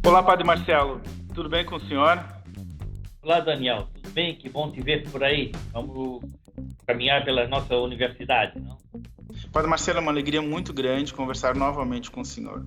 Olá, Padre Marcelo. Tudo bem com o senhor? Olá, Daniel. Tudo bem? Que bom te ver por aí. Vamos caminhar pela nossa universidade, não? Padre Marcelo, é uma alegria muito grande conversar novamente com o senhor.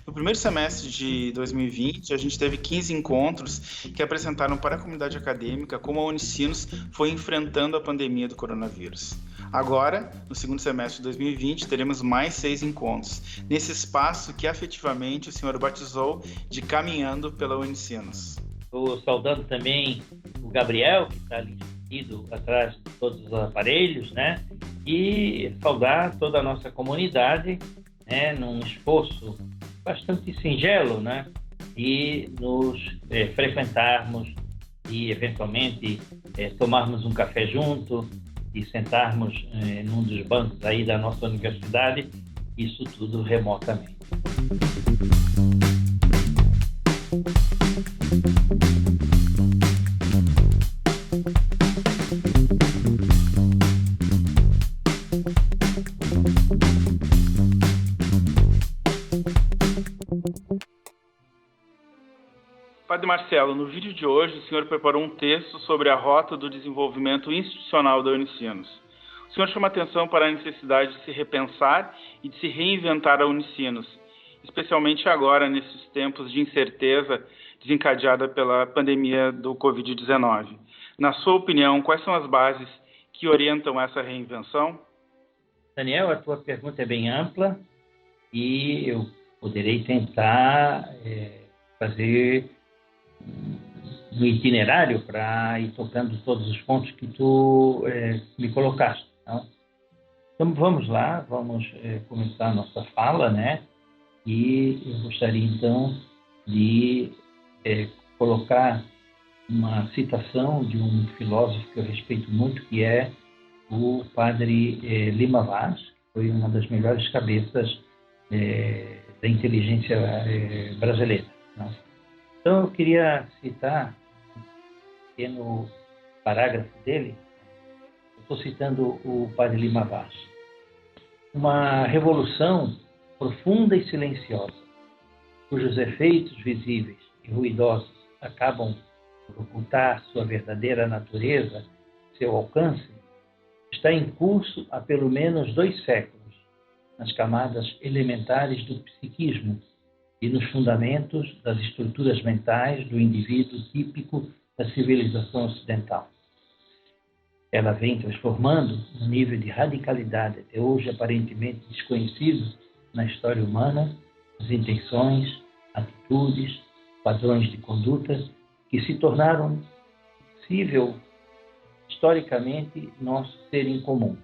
No primeiro semestre de 2020, a gente teve 15 encontros que apresentaram para a comunidade acadêmica como a Unicinos foi enfrentando a pandemia do coronavírus. Agora, no segundo semestre de 2020, teremos mais 6 encontros, nesse espaço que afetivamente o senhor batizou de Caminhando pela Unicinos. Estou saudando também o Gabriel, que está ali escondido atrás de todos os aparelhos, né? E saudar toda a nossa comunidade, né? Num esforço bastante singelo, né? E nos frequentarmos e, eventualmente, tomarmos um café junto e sentarmos num dos bancos aí da nossa universidade, isso tudo remotamente. Padre Marcelo, no vídeo de hoje o senhor preparou um texto sobre a rota do desenvolvimento institucional da Unicinos. O senhor chama atenção para a necessidade de se repensar e de se reinventar a Unicinos, especialmente agora, nesses tempos de incerteza desencadeada pela pandemia do Covid-19. Na sua opinião, quais são as bases que orientam essa reinvenção? Daniel, a tua pergunta é bem ampla e eu poderei tentar fazer um itinerário para ir tocando todos os pontos que tu me colocaste. Não? Então vamos lá, vamos começar a nossa fala, né? E eu gostaria então de colocar uma citação de um filósofo que eu respeito muito, que é o padre Lima Vaz, que foi uma das melhores cabeças da inteligência brasileira. Não? Então, eu queria citar um pequeno parágrafo dele. Estou citando o padre Lima Vaz. Uma revolução profunda e silenciosa, cujos efeitos visíveis e ruidosos acabam por ocultar sua verdadeira natureza, seu alcance, está em curso há pelo menos 2 séculos, nas camadas elementares do psiquismo e nos fundamentos das estruturas mentais do indivíduo típico da civilização ocidental. Ela vem transformando um nível de radicalidade até hoje aparentemente desconhecido na história humana as intenções, atitudes, padrões de conduta que se tornaram possível historicamente nosso ser em comum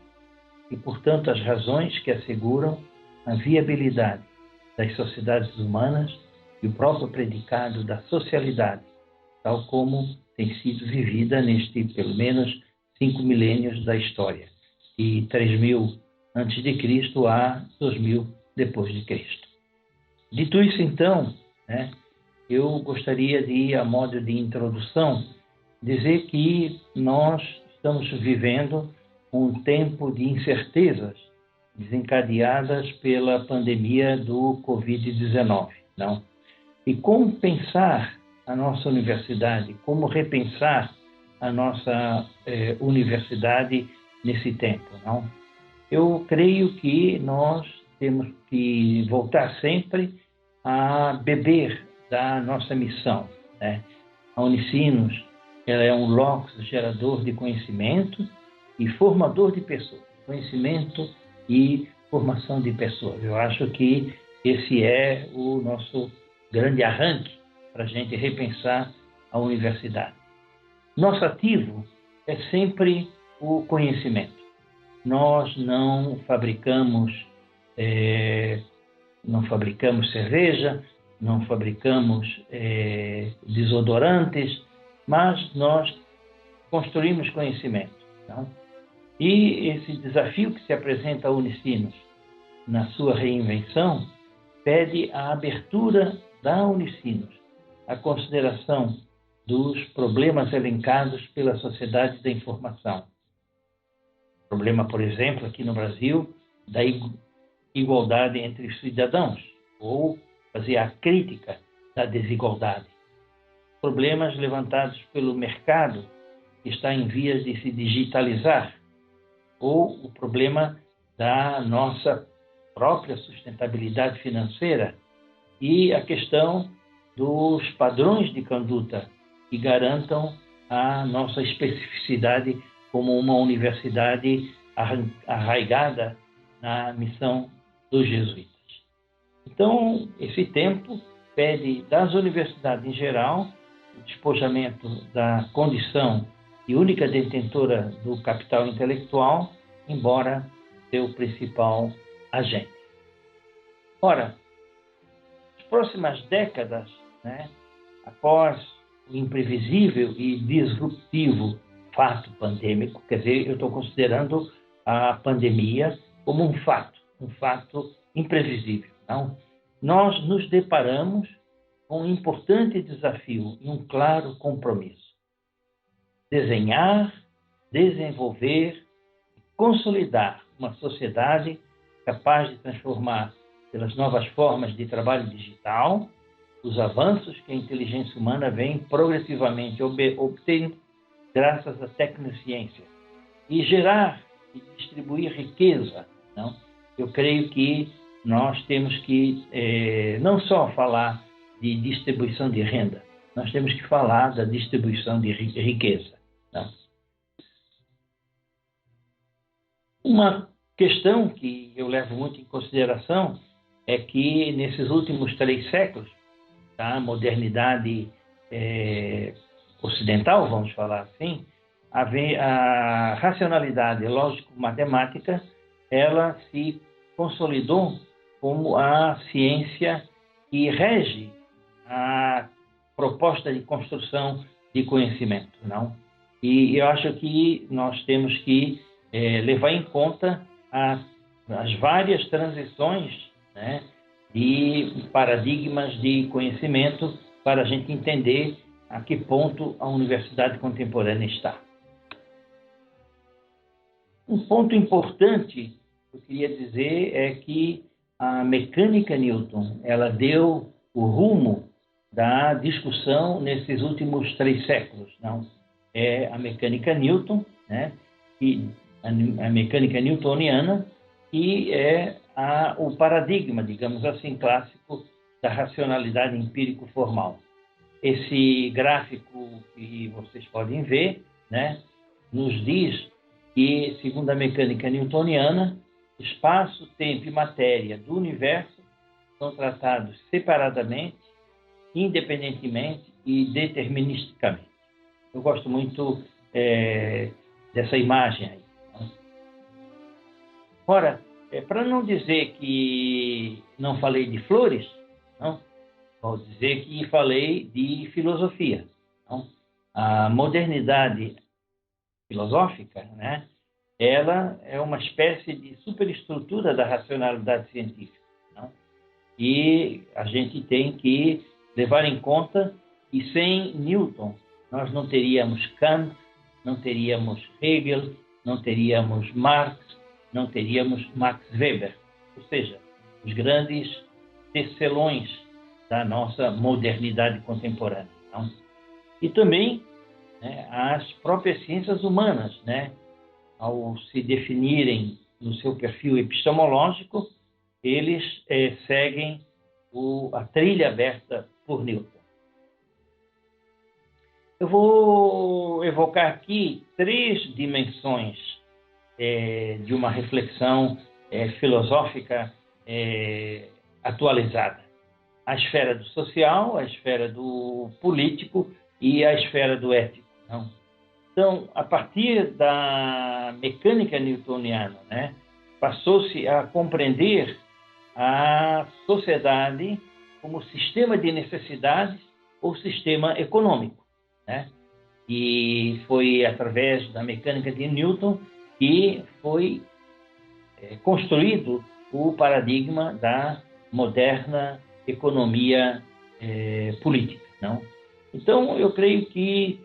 e, portanto, as razões que asseguram a viabilidade das sociedades humanas e o próprio predicado da socialidade, tal como tem sido vivida neste, pelo menos, 5 milênios da história, de 3.000 a.C. a 2.000 depois de Cristo. Dito isso, então, né, eu gostaria de, a modo de introdução, dizer que nós estamos vivendo um tempo de incertezas desencadeadas pela pandemia do Covid-19, não? E como pensar a nossa universidade, como repensar a nossa universidade nesse tempo, não? Eu creio que nós temos que voltar sempre a beber da nossa missão, né? A Unicinos, ela é um locus gerador de conhecimento e formador de pessoas, conhecimento e formação de pessoas. Eu acho que esse é o nosso grande arranque para a gente repensar a universidade. Nosso ativo é sempre o conhecimento. Nós não fabricamos cerveja, não fabricamos desodorantes, mas nós construímos conhecimento. Não? E esse desafio que se apresenta à Unicinos na sua reinvenção pede a abertura da Unicinos à consideração dos problemas elencados pela sociedade da informação. O problema, por exemplo, aqui no Brasil, da igualdade entre os cidadãos, ou fazer a crítica da desigualdade. Problemas levantados pelo mercado, que está em vias de se digitalizar, ou o problema da nossa própria sustentabilidade financeira e a questão dos padrões de conduta que garantam a nossa especificidade como uma universidade arraigada na missão dos jesuítas. Então, esse tempo pede das universidades em geral o despojamento da condição de única detentora do capital intelectual, embora seu principal agente. Ora, as próximas décadas, após o imprevisível e disruptivo fato pandêmico, quer dizer, eu estou considerando a pandemia como um fato imprevisível. Não? Nós nos deparamos com um importante desafio e um claro compromisso. Desenhar, desenvolver e consolidar uma sociedade capaz de transformar pelas novas formas de trabalho digital os avanços que a inteligência humana vem progressivamente obtendo graças à tecnociência e gerar e distribuir riqueza. Não? Eu creio que nós temos que não só falar de distribuição de renda, nós temos que falar da distribuição de riqueza. Não? Uma questão que eu levo muito em consideração é que nesses últimos 3 séculos, a modernidade ocidental, vamos falar assim, a racionalidade lógico-matemática, ela se consolidou como a ciência que rege a proposta de construção de conhecimento, não? E eu acho que nós temos que levar em conta as várias transições, de paradigmas de conhecimento para a gente entender a que ponto a universidade contemporânea está. Um ponto importante que eu queria dizer é que a mecânica Newton, ela deu o rumo da discussão nesses últimos 3 séculos. Não? É a mecânica Newton, e a mecânica newtoniana, que é o paradigma, digamos assim, clássico da racionalidade empírico-formal. Esse gráfico que vocês podem ver, nos diz que, segundo a mecânica newtoniana, espaço, tempo e matéria do universo são tratados separadamente, independentemente e deterministicamente. Eu gosto muito dessa imagem aí. Ora, para não dizer que não falei de flores, não, vou dizer que falei de filosofia. Não? A modernidade filosófica, ela é uma espécie de superestrutura da racionalidade científica. Não? E a gente tem que levar em conta que sem Newton nós não teríamos Kant, não teríamos Hegel, não teríamos Marx, não teríamos Max Weber, ou seja, os grandes tecelões da nossa modernidade contemporânea. Não? E também as próprias ciências humanas, ao se definirem no seu perfil epistemológico, eles seguem a trilha aberta por Newton. Eu vou evocar aqui 3 dimensões de uma reflexão filosófica atualizada. A esfera do social, a esfera do político e a esfera do ético. Não? Então, a partir da mecânica newtoniana, passou-se a compreender a sociedade como sistema de necessidades ou sistema econômico. E foi através da mecânica de Newton que foi construído o paradigma da moderna economia política. Não? Então, eu creio que,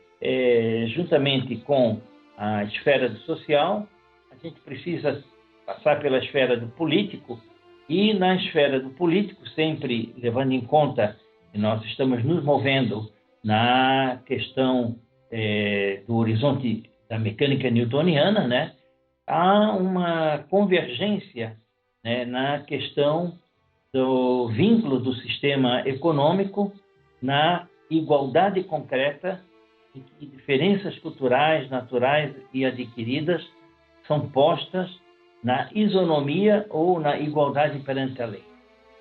juntamente com a esfera do social, a gente precisa passar pela esfera do político E na esfera do político, sempre levando em conta que nós estamos nos movendo na questão do horizonte da mecânica newtoniana, né? Há uma convergência, né, na questão do vínculo do sistema econômico na igualdade concreta em que diferenças culturais, naturais e adquiridas são postas na isonomia ou na igualdade perante a lei.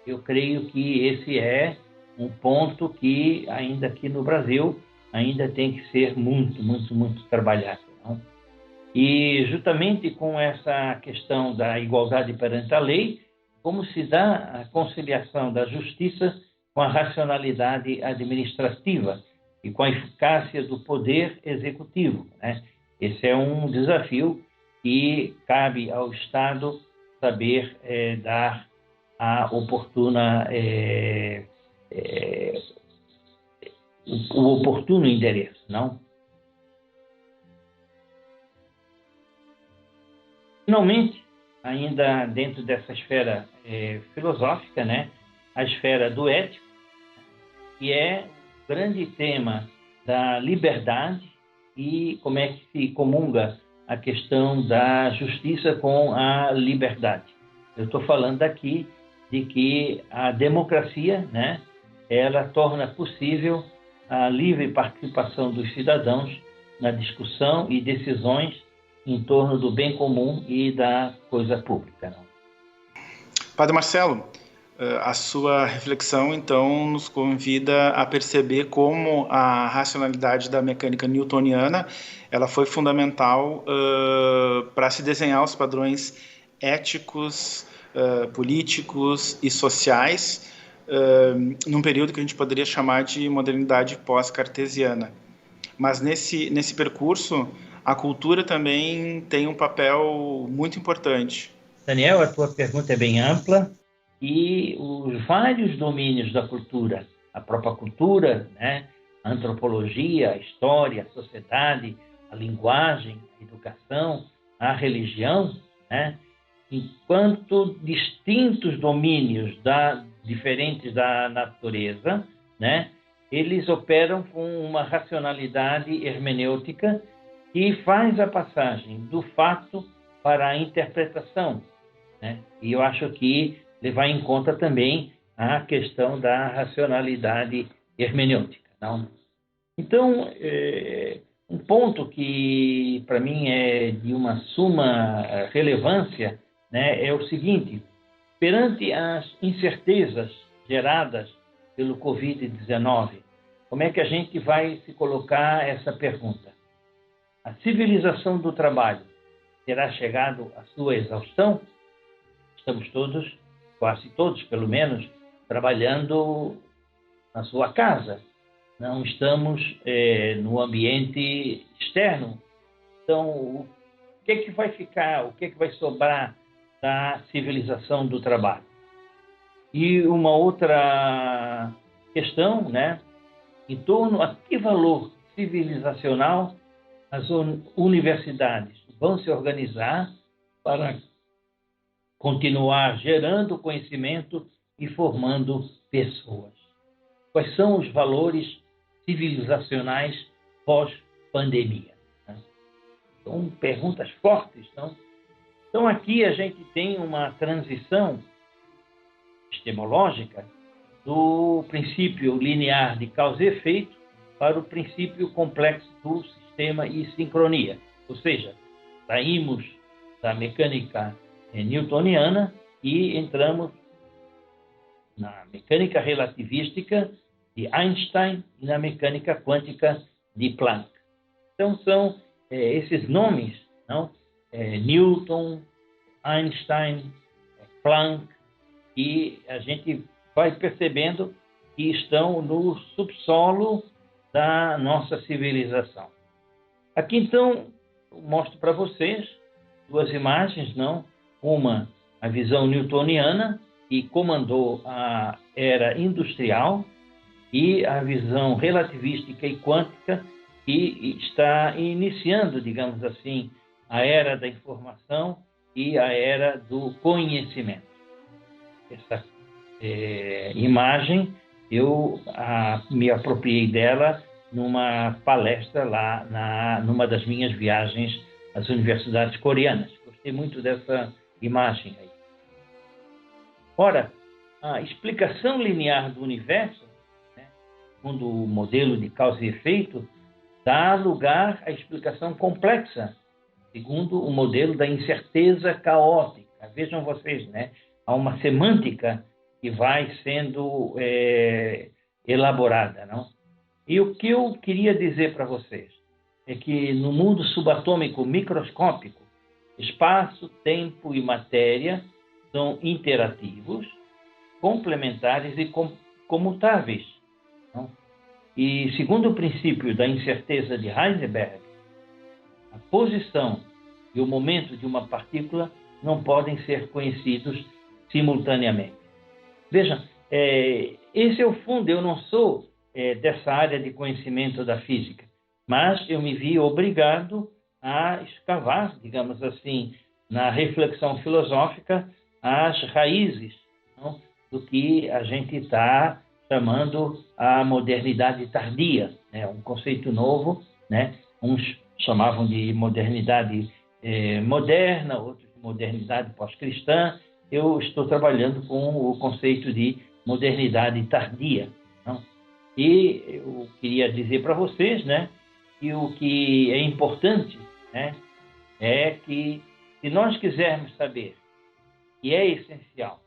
Eu creio que esse é um ponto que, ainda aqui no Brasil, ainda tem que ser muito trabalhado, não? E justamente com essa questão da igualdade perante a lei, como se dá a conciliação da justiça com a racionalidade administrativa e com a eficácia do poder executivo, né? Esse é um desafio que cabe ao Estado saber dar a oportuna o oportuno endereço, não? Finalmente, ainda dentro dessa esfera filosófica, né, a esfera do ético, que é o grande tema da liberdade e como é que se comunga a questão da justiça com a liberdade. Eu estou falando aqui de que a democracia, né, ela torna possível a livre participação dos cidadãos na discussão e decisões em torno do bem comum e da coisa pública. Não? Padre Marcelo, a sua reflexão, então, nos convida a perceber como a racionalidade da mecânica newtoniana ela foi fundamental para se desenhar os padrões éticos, políticos e sociais num período que a gente poderia chamar de modernidade pós-cartesiana. Mas nesse percurso, a cultura também tem um papel muito importante. Daniel, a tua pergunta é bem ampla e os vários domínios da cultura, a própria cultura, né, a antropologia, a história, a sociedade, a linguagem, a educação, a religião, né, enquanto distintos domínios diferentes da natureza, né, eles operam com uma racionalidade hermenêutica que faz a passagem do fato para a interpretação, né? E eu acho que levar em conta também a questão da racionalidade hermenêutica. Não? Então, um ponto que para mim é de uma suma relevância, né, é o seguinte: perante as incertezas geradas pelo Covid-19, como é que a gente vai se colocar essa pergunta? A civilização do trabalho terá chegado à sua exaustão? Estamos todos, quase todos pelo menos, trabalhando na sua casa. Não estamos no ambiente externo. Então, o que é que vai ficar, o que é que vai sobrar da civilização do trabalho? E uma outra questão, né, em torno a que valor civilizacional as universidades vão se organizar para continuar gerando conhecimento e formando pessoas. Quais são os valores civilizacionais pós-pandemia? São perguntas fortes, não? Então, aqui a gente tem uma transição epistemológica do princípio linear de causa e efeito para o princípio complexo do sistema e sincronia. Ou seja, saímos da mecânica newtoniana e entramos na mecânica relativística de Einstein e na mecânica quântica de Planck. Então, são esses nomes, não? Newton, Einstein, Planck, e a gente vai percebendo que estão no subsolo da nossa civilização. Aqui, então, eu mostro para vocês duas imagens, não? Uma, a visão newtoniana, que comandou a era industrial, e a visão relativística e quântica, que está iniciando, digamos assim, a era da informação e a era do conhecimento. essa imagem, eu me apropriei dela numa palestra lá numa das minhas viagens às universidades coreanas. Gostei muito dessa imagem aí. Ora, a explicação linear do universo, né, segundo o modelo de causa e efeito, dá lugar à explicação complexa, segundo o modelo da incerteza caótica. Vejam vocês, né? Há uma semântica que vai sendo elaborada, não? E o que eu queria dizer para vocês é que no mundo subatômico microscópico, espaço, tempo e matéria são interativos, complementares e comutáveis, não? E segundo o princípio da incerteza de Heisenberg, a posição e o momento de uma partícula não podem ser conhecidos simultaneamente. Veja, esse é o fundo. Eu não sou dessa área de conhecimento da física, mas eu me vi obrigado a escavar, digamos assim, na reflexão filosófica, as raízes, não, do que a gente está chamando a modernidade tardia, né? Um conceito novo, né? Uns chamavam de modernidade moderna, outros de modernidade pós-cristã. Eu estou trabalhando com o conceito de modernidade tardia, não? E eu queria dizer para vocês, né, que o que é importante, né, é que, se nós quisermos saber, e é essencial,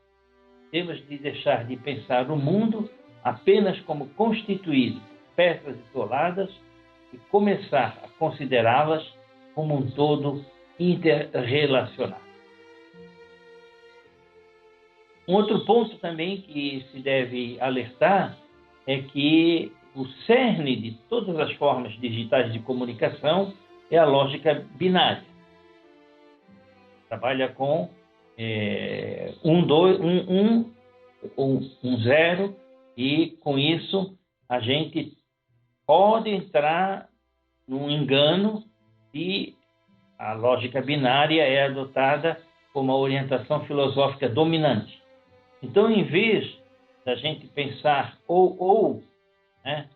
temos de deixar de pensar o mundo apenas como constituído por peças isoladas e começar a considerá-las como um todo interrelacionado. Um outro ponto também que se deve alertar é que o cerne de todas as formas digitais de comunicação é a lógica binária. Trabalha com 0, e com isso a gente pode entrar num engano se a lógica binária é adotada como a orientação filosófica dominante. Então, em vez da gente pensar ou, né,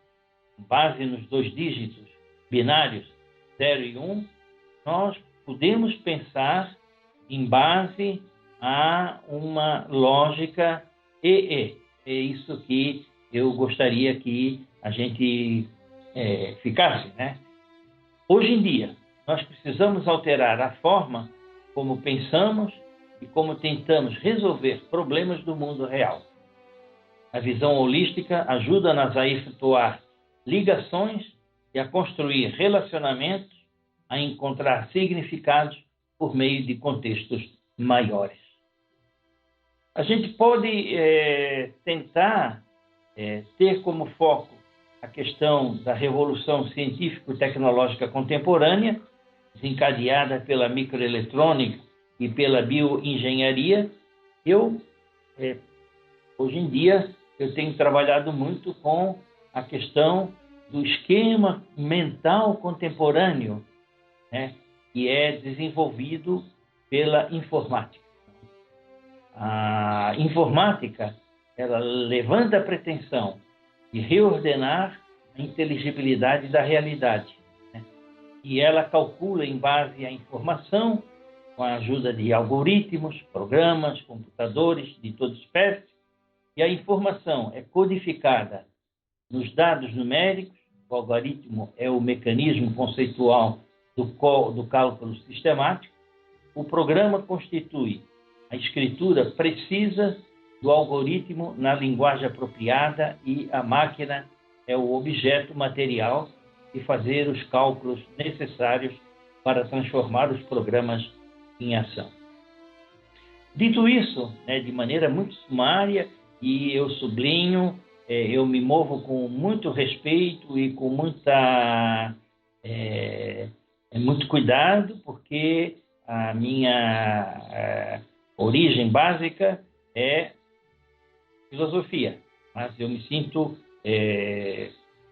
com base nos 2 dígitos binários, 0 e 1, nós podemos pensar em base a uma lógica EE. É isso que eu gostaria que a gente ficasse, né? Hoje em dia, nós precisamos alterar a forma como pensamos e como tentamos resolver problemas do mundo real. A visão holística ajuda-nos a efetuar ligações e a construir relacionamentos, a encontrar significados por meio de contextos maiores. A gente pode tentar ter como foco a questão da revolução científico-tecnológica contemporânea, desencadeada pela microeletrônica e pela bioengenharia. Hoje em dia, eu tenho trabalhado muito com a questão do esquema mental contemporâneo, né, que é desenvolvido pela informática. A informática, ela levanta a pretensão de reordenar a inteligibilidade da realidade, né? E ela calcula em base à informação, com a ajuda de algoritmos, programas, computadores de toda espécie, e a informação é codificada nos dados numéricos. O algoritmo é o mecanismo conceitual do cálculo sistemático. O programa constitui a escritura precisa do algoritmo na linguagem apropriada e a máquina é o objeto material de fazer os cálculos necessários para transformar os programas em ação. Dito isso, né, de maneira muito sumária, e eu sublinho, eu me movo com muito respeito e com muito cuidado, porque a minha origem básica é filosofia, mas eu me sinto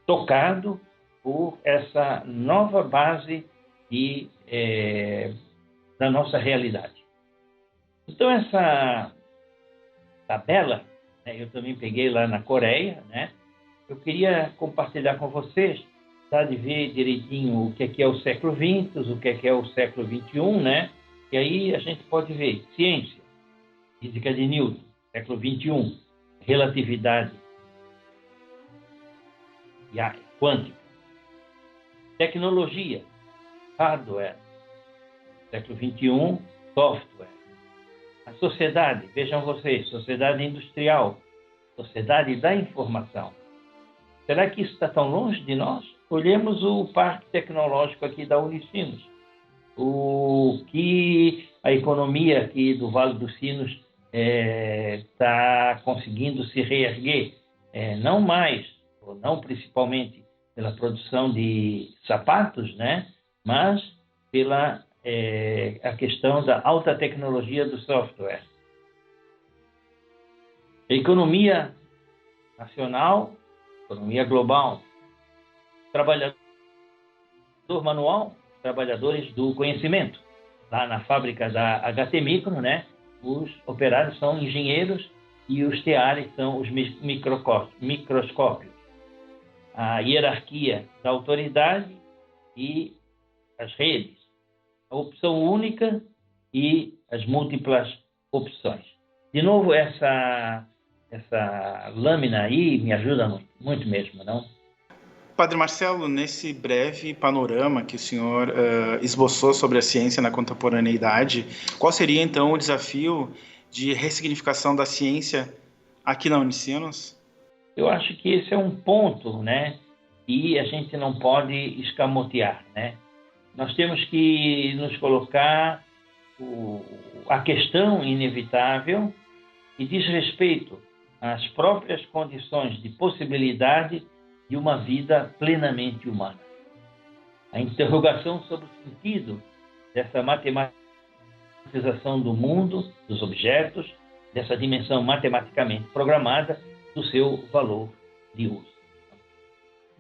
tocado por essa nova base da nossa realidade. Então, tabela, né? Eu também peguei lá na Coreia, né? Eu queria compartilhar com vocês, tá? De ver direitinho o que é o século XX, o que é o século XXI, né? E aí a gente pode ver ciência, física de Newton, século XXI, relatividade e a quântica, tecnologia, hardware, século XXI, software. A sociedade, vejam vocês, sociedade industrial, sociedade da informação. Será que isso está tão longe de nós? Olhemos o parque tecnológico aqui da Unicinos. O que a economia aqui do Vale dos Sinos está conseguindo se reerguer. Não mais, ou não principalmente pela produção de sapatos, né? Mas pela a questão da alta tecnologia do software. A economia nacional, economia global, trabalhador manual, trabalhadores do conhecimento. Lá na fábrica da HT Micro, né, os operários são engenheiros e os teares são os microscópios. A hierarquia da autoridade e as redes. A opção única e as múltiplas opções. De novo, essa lâmina aí me ajuda muito, muito mesmo, não? Padre Marcelo, nesse breve panorama que o senhor esboçou sobre a ciência na contemporaneidade, qual seria então o desafio de ressignificação da ciência aqui na Unicinos? Eu acho que esse é um ponto, né, e a gente não pode escamotear, né? Nós temos que nos colocar a questão inevitável e diz respeito às próprias condições de possibilidade de uma vida plenamente humana. A interrogação sobre o sentido dessa matematização do mundo, dos objetos, dessa dimensão matematicamente programada, do seu valor de uso.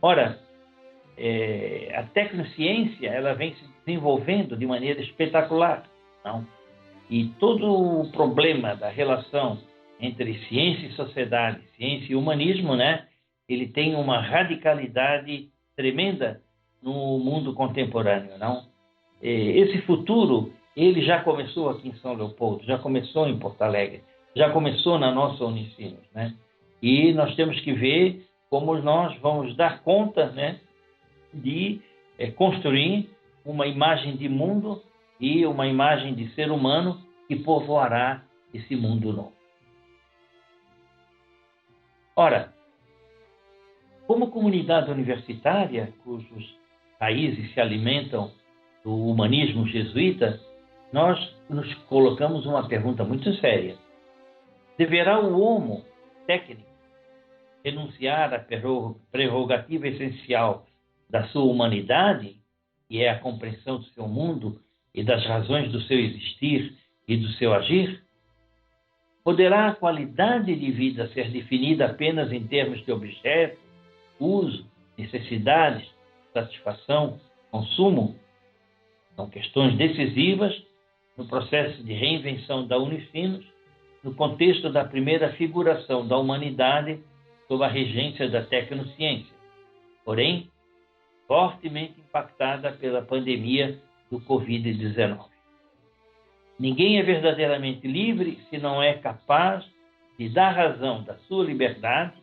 Ora, a tecnociência ela vem se desenvolvendo de maneira espetacular, não? E todo o problema da relação entre ciência e sociedade, ciência e humanismo, né? Ele tem uma radicalidade tremenda no mundo contemporâneo, não? Esse futuro ele já começou aqui em São Leopoldo, já começou em Porto Alegre, já começou na nossa Unicinos, né? E nós temos que ver como nós vamos dar conta, né, de construir uma imagem de mundo e uma imagem de ser humano que povoará esse mundo novo. Ora, como comunidade universitária, cujos raízes se alimentam do humanismo jesuíta, nós nos colocamos uma pergunta muito séria. Deverá o homo técnico renunciar à prerrogativa essencial da sua humanidade, que é a compreensão do seu mundo e das razões do seu existir e do seu agir? Poderá a qualidade de vida ser definida apenas em termos de objeto, uso, necessidades, satisfação, consumo? São questões decisivas no processo de reinvenção da Unicinos, no contexto da primeira figuração da humanidade sob a regência da tecnociência, porém, fortemente impactada pela pandemia do Covid-19. Ninguém é verdadeiramente livre se não é capaz de dar razão da sua liberdade,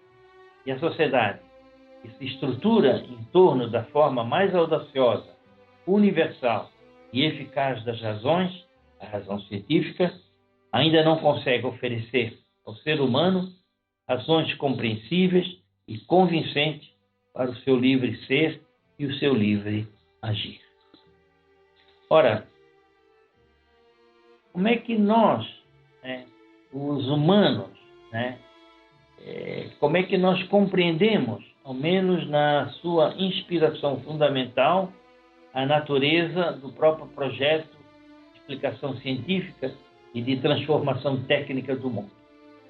e a sociedade, que se estrutura em torno da forma mais audaciosa, universal e eficaz das razões, a razão científica, ainda não consegue oferecer ao ser humano razões compreensíveis e convincentes para o seu livre ser e o seu livre agir. Ora, como é que nós, né, os humanos, né, como é que nós compreendemos, ao menos na sua inspiração fundamental, a natureza do próprio projeto de explicação científica e de transformação técnica do mundo?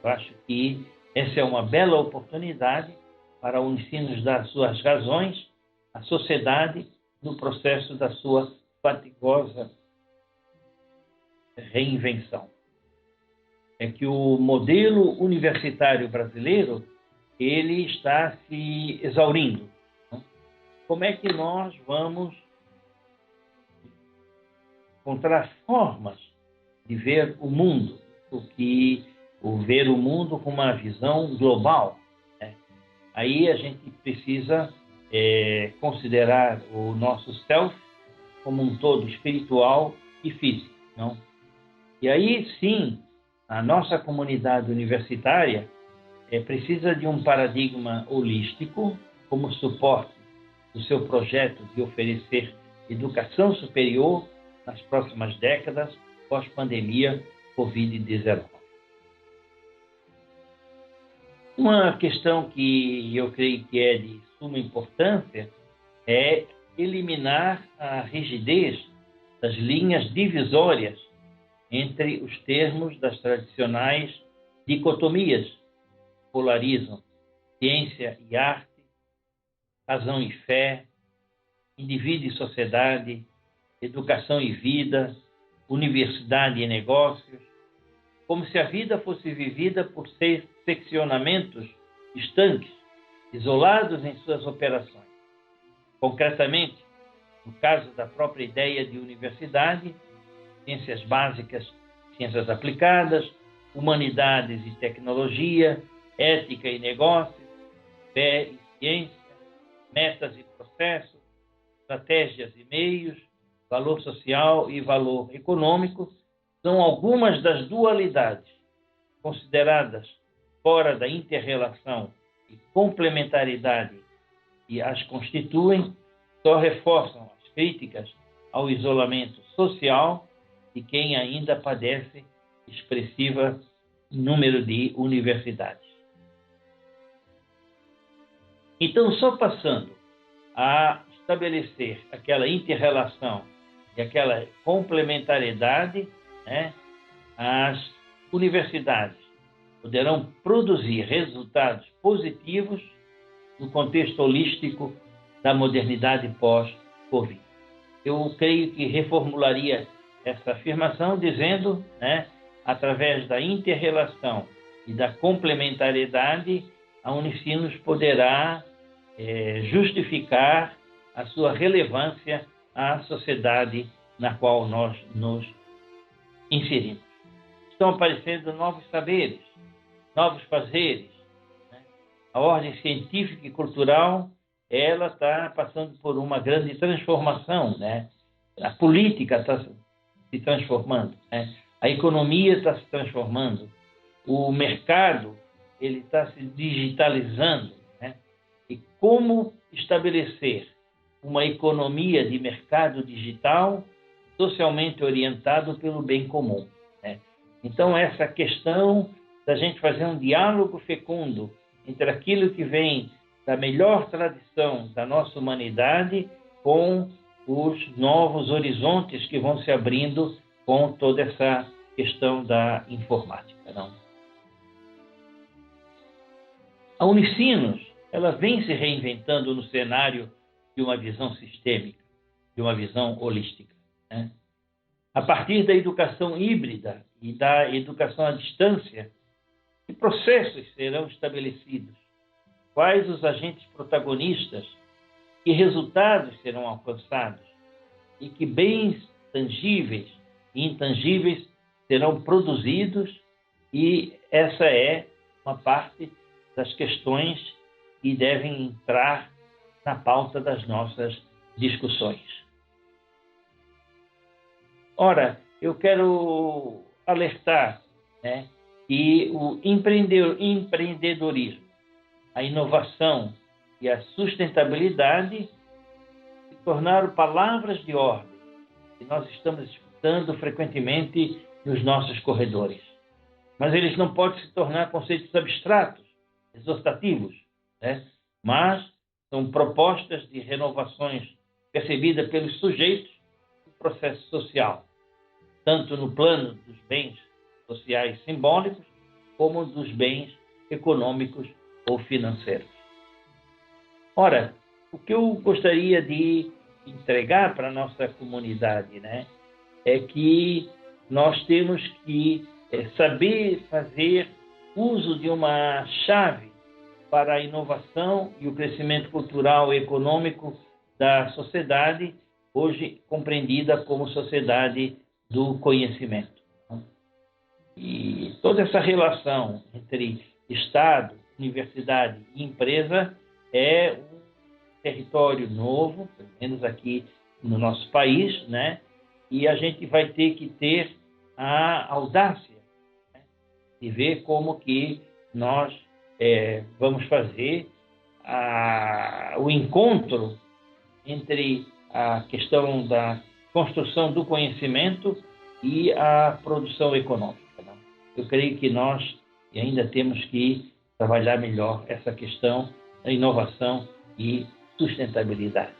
Eu acho que essa é uma bela oportunidade para a Unicinos dar suas razões à sociedade no processo da sua fatigosa reinvenção. é que o modelo universitário brasileiro ele está se exaurindo. Como é que nós vamos encontrar formas de ver o mundo, ver o mundo com uma visão global, né? Aí a gente precisa considerar o nosso self como um todo espiritual e físico, não? E aí sim, a nossa comunidade universitária precisa de um paradigma holístico como suporte do seu projeto de oferecer educação superior nas próximas décadas pós-pandemia Covid-19. Uma questão que eu creio que é de suma importância é eliminar a rigidez das linhas divisórias entre os termos das tradicionais dicotomias que polarizam ciência e arte, razão e fé, indivíduo e sociedade, educação e vida, universidade e negócios, como se a vida fosse vivida por seccionamentos estanques, isolados em suas operações. Concretamente, no caso da própria ideia de universidade, ciências básicas, ciências aplicadas, humanidades e tecnologia, ética e negócios, fé e ciência, metas e processos, estratégias e meios, valor social e valor econômico, são algumas das dualidades consideradas fora da inter-relação e complementaridade que as constituem, só reforçam as críticas ao isolamento social de quem ainda padece expressiva número de universidades. Então, só passando a estabelecer aquela inter-relação e aquela complementariedade, né, as universidades poderão produzir resultados positivos no contexto holístico da modernidade pós-Covid. Eu creio que reformularia essa afirmação dizendo, né, através da inter-relação e da complementariedade, a Unicinos poderá justificar a sua relevância à sociedade na qual nós nos inserimos. Estão aparecendo novos saberes, novos fazeres, né? A ordem científica e cultural ela está passando por uma grande transformação, né? A política está se transformando, né? A economia está se transformando, o mercado ele está se digitalizando, né? E como estabelecer uma economia de mercado digital socialmente orientado pelo bem comum, né? Então, essa questão da gente fazer um diálogo fecundo entre aquilo que vem da melhor tradição da nossa humanidade com os novos horizontes que vão se abrindo com toda essa questão da informática, não? A Unicinos, ela vem se reinventando no cenário de uma visão sistêmica, de uma visão holística, né? A partir da educação híbrida e da educação à distância, que processos serão estabelecidos? Quais os agentes protagonistas? Que resultados serão alcançados? E que bens tangíveis e intangíveis serão produzidos? E essa é uma parte das questões que devem entrar na pauta das nossas discussões. Ora, eu quero alertar, né, que o empreendedorismo, a inovação e a sustentabilidade se tornaram palavras de ordem que nós estamos escutando frequentemente nos nossos corredores. Mas eles não podem se tornar conceitos abstratos, exaustivos, né? Mas são propostas de renovações percebidas pelos sujeitos do processo social, tanto no plano dos bens sociais simbólicos, como dos bens econômicos ou financeiros. Ora, o que eu gostaria de entregar para a nossa comunidade, né, é que nós temos que saber fazer uso de uma chave para a inovação e o crescimento cultural e econômico da sociedade, hoje compreendida como sociedade do conhecimento. E toda essa relação entre Estado, universidade e empresa é um território novo, pelo menos aqui no nosso país, né? E a gente vai ter que ter a audácia, né, de ver como que nós vamos fazer o encontro entre a questão da construção do conhecimento e a produção econômica. Né? Eu creio que nós ainda temos que trabalhar melhor essa questão da inovação e sustentabilidade.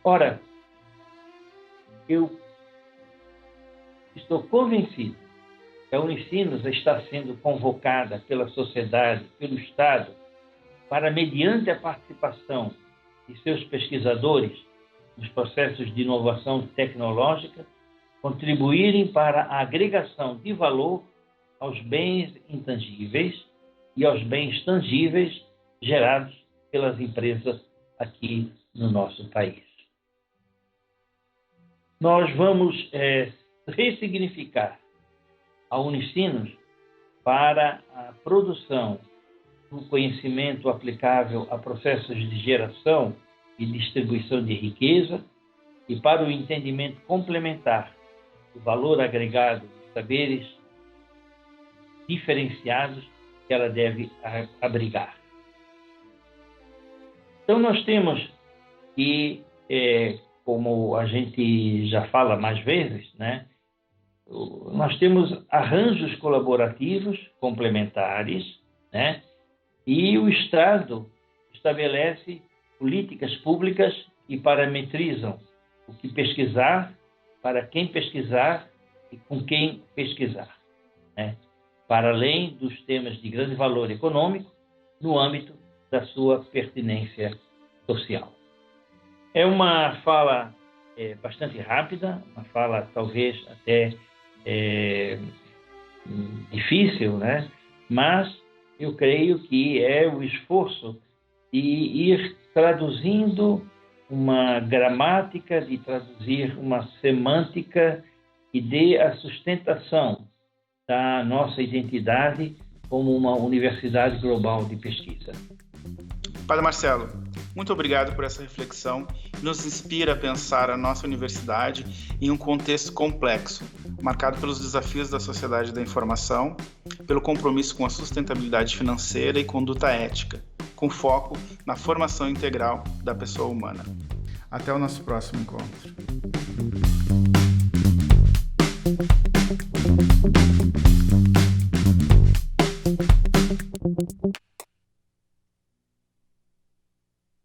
Ora, eu estou convencido que a Unicinos está sendo convocada pela sociedade, pelo Estado, para, mediante a participação de seus pesquisadores nos processos de inovação tecnológica, contribuírem para a agregação de valor aos bens intangíveis e aos bens tangíveis gerados pelas empresas aqui no nosso país. Nós vamos ressignificar a Unicinos para a produção do conhecimento aplicável a processos de geração e distribuição de riqueza e para o entendimento complementar do valor agregado dos saberes diferenciados que ela deve abrigar. Então, nós temos que, como a gente já fala mais vezes, né, nós temos arranjos colaborativos complementares, né, e o Estado estabelece políticas públicas que parametrizam o que pesquisar, para quem pesquisar e com quem pesquisar, né, para além dos temas de grande valor econômico, no âmbito da sua pertinência social. É uma fala bastante rápida, uma fala talvez até difícil, né? Mas eu creio que é o esforço de ir traduzindo uma gramática, de traduzir uma semântica que dê a sustentação da nossa identidade como uma universidade global de pesquisa. Padre Marcelo, muito obrigado por essa reflexão que nos inspira a pensar a nossa universidade em um contexto complexo, marcado pelos desafios da sociedade da informação, pelo compromisso com a sustentabilidade financeira e conduta ética, com foco na formação integral da pessoa humana. Até o nosso próximo encontro.